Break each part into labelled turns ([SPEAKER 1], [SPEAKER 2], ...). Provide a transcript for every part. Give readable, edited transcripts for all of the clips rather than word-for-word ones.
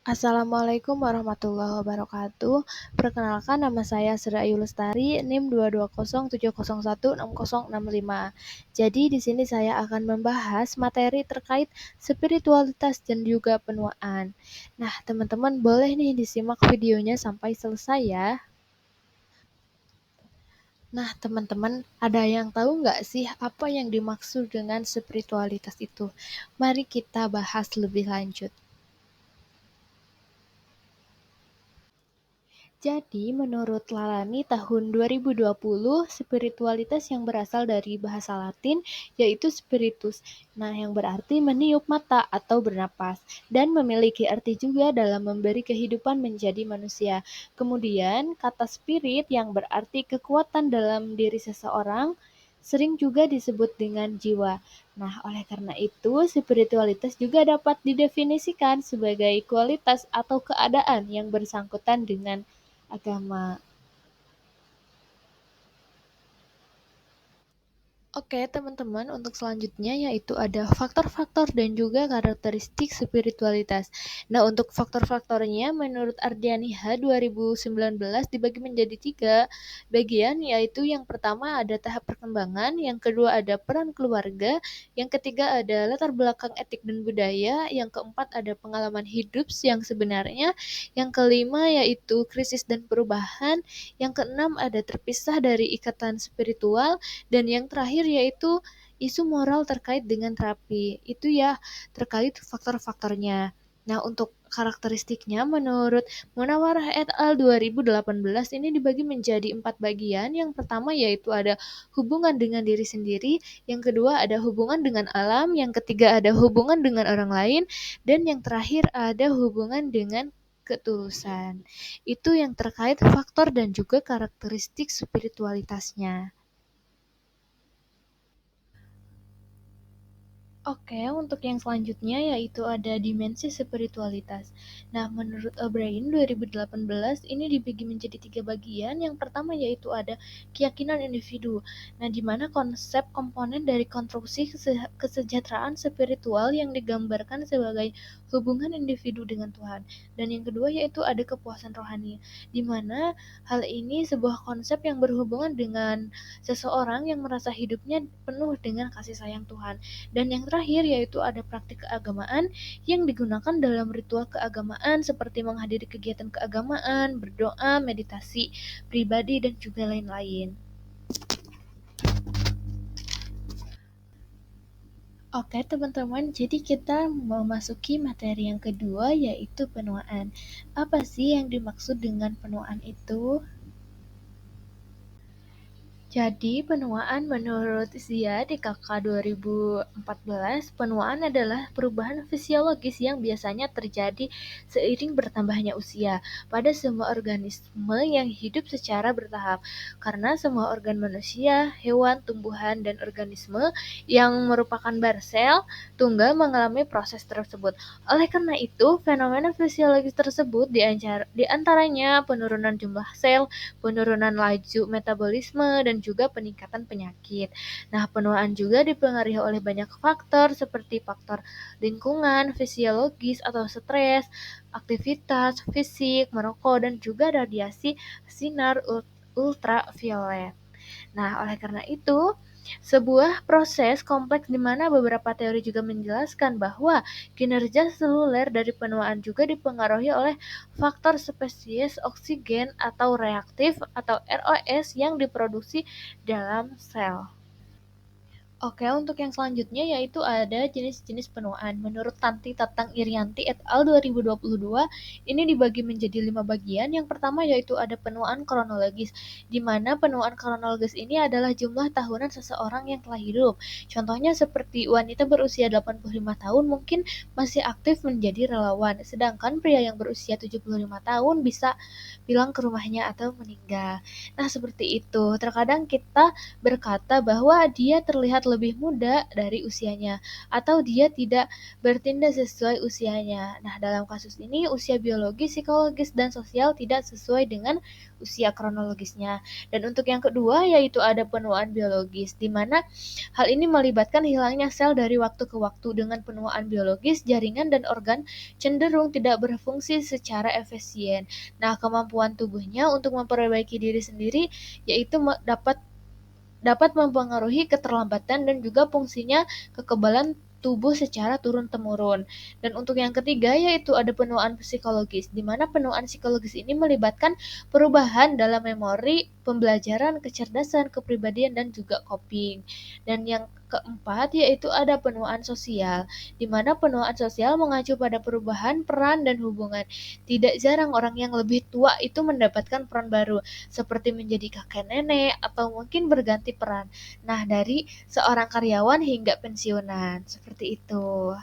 [SPEAKER 1] Assalamualaikum warahmatullahi wabarakatuh. Perkenalkan nama saya Sri Ayu Lestari, NIM 22070166065. Jadi di sini saya akan membahas materi terkait spiritualitas dan juga penuaan. Nah, teman-teman boleh nih disimak videonya sampai selesai ya. Nah, teman-teman, ada yang tahu nggak sih apa yang dimaksud dengan spiritualitas itu? Mari kita bahas lebih lanjut. Jadi, menurut Lalani tahun 2020, spiritualitas yang berasal dari bahasa Latin yaitu spiritus. Nah, yang berarti meniup mata atau bernapas dan memiliki arti juga dalam memberi kehidupan menjadi manusia. Kemudian, kata spirit yang berarti kekuatan dalam diri seseorang sering juga disebut dengan jiwa. Nah, oleh karena itu, spiritualitas juga dapat didefinisikan sebagai kualitas atau keadaan yang bersangkutan dengan agama. Oke, teman-teman, untuk selanjutnya yaitu ada faktor-faktor dan juga karakteristik spiritualitas. Nah, untuk faktor-faktornya menurut Ardiani H 2019 dibagi menjadi 3 bagian, yaitu yang pertama ada tahap perkembangan, yang kedua ada peran keluarga, yang ketiga ada latar belakang etik dan budaya, yang keempat ada pengalaman hidup yang sebenarnya, yang kelima yaitu krisis dan perubahan, yang keenam ada terpisah dari ikatan spiritual, dan yang terakhir yaitu isu moral terkait dengan terapi. Itu ya terkait faktor-faktornya. Nah, untuk karakteristiknya menurut Munawarah et al. 2018 ini dibagi menjadi 4 bagian. Yang pertama yaitu ada hubungan dengan diri sendiri, yang kedua ada hubungan dengan alam, yang ketiga ada hubungan dengan orang lain, dan yang terakhir ada hubungan dengan ketulusan. Itu yang terkait faktor dan juga karakteristik spiritualitasnya. Oke, untuk yang selanjutnya yaitu ada dimensi spiritualitas. Nah, menurut O'Brien 2018 ini dibagi menjadi 3 bagian. Yang pertama yaitu ada keyakinan individu. Nah, di mana konsep komponen dari konstruksi kesejahteraan spiritual yang digambarkan sebagai hubungan individu dengan Tuhan. Dan yang kedua yaitu ada kepuasan rohani, di mana hal ini sebuah konsep yang berhubungan dengan seseorang yang merasa hidupnya penuh dengan kasih sayang Tuhan. Dan yang terakhir yaitu ada praktik keagamaan yang digunakan dalam ritual keagamaan seperti menghadiri kegiatan keagamaan, berdoa, meditasi pribadi, dan juga lain-lain. Oke teman-teman, jadi kita memasuki materi yang kedua yaitu penuaan. Apa sih yang dimaksud dengan penuaan itu? Jadi, penuaan menurut Zia di KK 2014, penuaan adalah perubahan fisiologis yang biasanya terjadi seiring bertambahnya usia pada semua organisme yang hidup secara bertahap. Karena semua organ manusia, hewan, tumbuhan, dan organisme yang merupakan barsel tunggal mengalami proses tersebut. Oleh karena itu, fenomena fisiologis tersebut diantaranya penurunan jumlah sel, penurunan laju metabolisme, dan juga peningkatan penyakit. Nah, penuaan juga dipengaruhi oleh banyak faktor seperti faktor lingkungan, fisiologis atau stres, aktivitas fisik, merokok, dan juga radiasi sinar ultraviolet. Nah, oleh karena itu, sebuah proses kompleks di mana beberapa teori juga menjelaskan bahwa kinerja seluler dari penuaan juga dipengaruhi oleh faktor spesies oksigen atau reaktif atau ROS yang diproduksi dalam sel. Oke, untuk yang selanjutnya yaitu ada jenis-jenis penuaan. Menurut Tanti Tatang Irianti et al. 2022, ini dibagi menjadi 5 bagian. Yang pertama yaitu ada penuaan kronologis, di mana penuaan kronologis ini adalah jumlah tahunan seseorang yang telah hidup. Contohnya seperti wanita berusia 85 tahun mungkin masih aktif menjadi relawan, sedangkan pria yang berusia 75 tahun bisa pulang ke rumahnya atau meninggal. Nah, seperti itu. Terkadang kita berkata bahwa dia terlihat lebih muda dari usianya, atau dia tidak bertindak sesuai usianya. Nah, dalam kasus ini usia biologis, psikologis, dan sosial tidak sesuai dengan usia kronologisnya. Dan untuk yang kedua yaitu ada penuaan biologis, di mana hal ini melibatkan hilangnya sel dari waktu ke waktu. Dengan penuaan biologis, jaringan dan organ cenderung tidak berfungsi secara efisien. Nah, kemampuan tubuhnya untuk memperbaiki diri sendiri yaitu dapat dapat mempengaruhi keterlambatan dan juga fungsinya kekebalan tubuh secara turun-temurun. Dan untuk yang ketiga yaitu ada penuaan psikologis, di mana penuaan psikologis ini melibatkan perubahan dalam memori, pembelajaran, kecerdasan, kepribadian, dan juga coping. Dan yang keempat yaitu ada penuaan sosial, di mana penuaan sosial mengacu pada perubahan peran dan hubungan. Tidak jarang orang yang lebih tua itu mendapatkan peran baru, seperti menjadi kakek nenek atau mungkin berganti peran. Nah, dari seorang karyawan hingga pensiunan, seperti itu.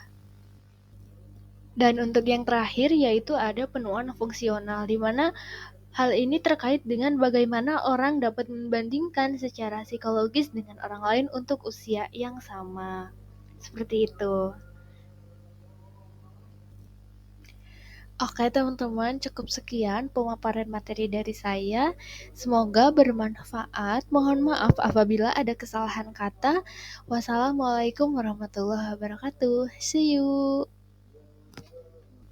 [SPEAKER 1] Dan untuk yang terakhir yaitu ada penuaan fungsional, di mana hal ini terkait dengan bagaimana orang dapat membandingkan secara psikologis dengan orang lain untuk usia yang sama. Seperti itu. Oke teman-teman, cukup sekian pemaparan materi dari saya. Semoga bermanfaat. Mohon maaf apabila ada kesalahan kata. Wassalamualaikum warahmatullahi wabarakatuh. See you.